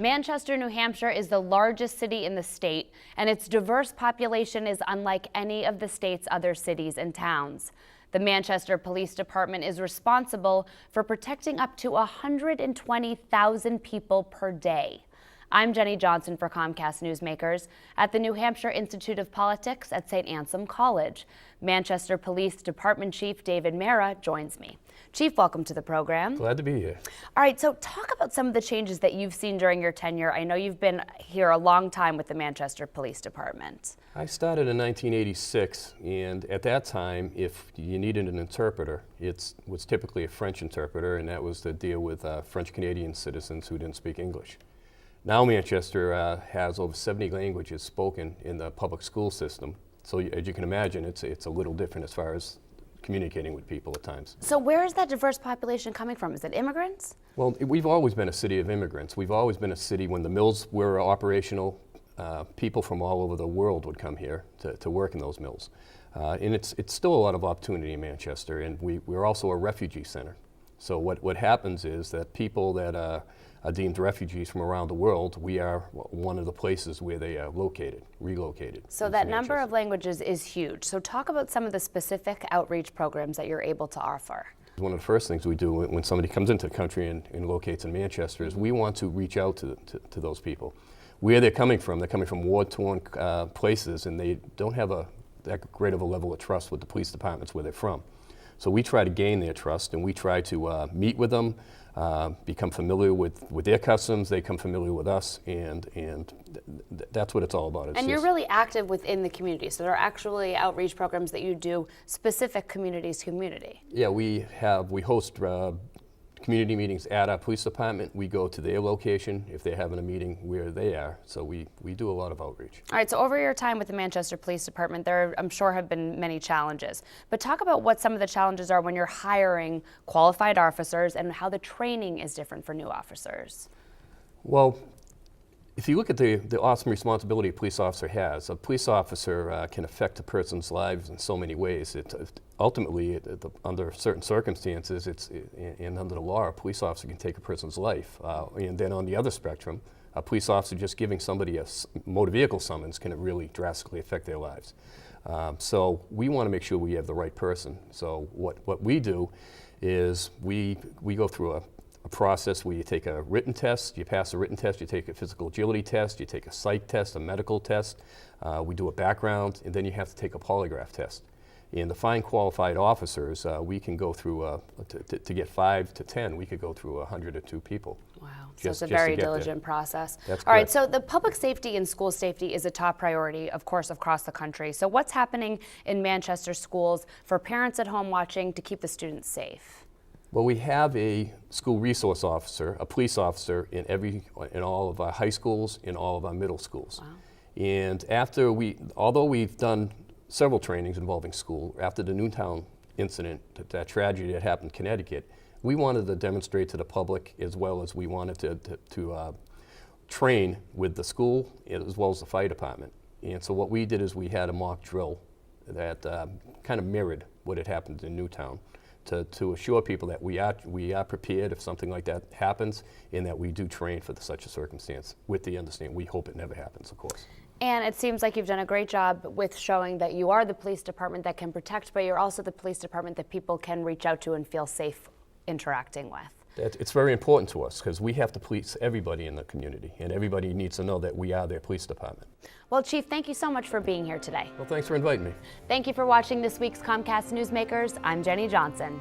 Manchester, New Hampshire is the largest city in the state, and its diverse population is unlike any of the state's other cities and towns. The Manchester Police Department is responsible for protecting up to 120,000 people per day. I'm Jenny Johnson for Comcast Newsmakers at the New Hampshire Institute of Politics at St. Anselm College. Manchester Police Department Chief David Mera joins me. Chief, welcome to the program. Glad to be here. All right, so talk about some of the changes that you've seen during your tenure. I know you've been here a long time with the Manchester Police Department. I started in 1986, and at that time, if you needed an interpreter, it was typically a French interpreter, and that was to deal with French-Canadian citizens who didn't speak English. Now Manchester has over 70 languages spoken in the public school system. So as you can imagine, it's a little different as far as communicating with people at times. So where is that diverse population coming from? Is it immigrants? Well, we've always been a city of immigrants. We've always been a city when the mills were operational, people from all over the world would come here to work in those mills. And it's still a lot of opportunity in Manchester, and we're also a refugee center. So what happens is that people that are deemed refugees from around the world, we are one of the places where they are relocated. So that number of languages is huge. So talk about some of the specific outreach programs that you're able to offer. One of the first things we do when somebody comes into the country and locates in Manchester is we want to reach out to those people. Where they're coming from war-torn places, and they don't have that great of a level of trust with the police departments where they're from. So we try to gain their trust, and we try to meet with them, become familiar with their customs, they come familiar with us, and that's what it's all about. And you're really active within the community, so there are actually outreach programs that you do specific communities to community. Yeah, we host community meetings at our police department. We go to their location if they're having a meeting where they are, so we do a lot of outreach. All right, so over your time with the Manchester Police Department, there I'm sure have been many challenges, but talk about what some of the challenges are when you're hiring qualified officers and how the training is different for new officers. Well, if you look at the awesome responsibility a police officer has, a police officer can affect a person's lives in so many ways. Ultimately, under certain circumstances, and under the law, a police officer can take a person's life. And then on the other spectrum, a police officer just giving somebody a motor vehicle summons can really drastically affect their lives. So we want to make sure we have the right person. So what we do is we go through a process where you take a written test, you pass a written test, you take a physical agility test, you take a psych test, a medical test, we do a background, and then you have to take a polygraph test. And to find qualified officers, we can go through, to get 5 to 10, we could go through 100 or 2 people. Wow, so it's a very diligent process. All right, so the public safety and school safety is a top priority, of course, across the country. So what's happening in Manchester schools for parents at home watching to keep the students safe? Well, we have a school resource officer, a police officer in all of our high schools, in all of our middle schools. Wow. And although we've done several trainings involving school, after the Newtown incident, that tragedy that happened in Connecticut, we wanted to demonstrate to the public as well as we wanted to train with the school as well as the fire department. And so what we did is we had a mock drill that kind of mirrored what had happened in Newtown, to assure people that we are prepared if something like that happens, and that we do train for such a circumstance with the understanding we hope it never happens, of course. And it seems like you've done a great job with showing that you are the police department that can protect, but you're also the police department that people can reach out to and feel safe interacting with. It's very important to us because we have to police everybody in the community, and everybody needs to know that we are their police department. Well, Chief, thank you so much for being here today. Well, thanks for inviting me. Thank you for watching this week's Comcast Newsmakers. I'm Jenny Johnson.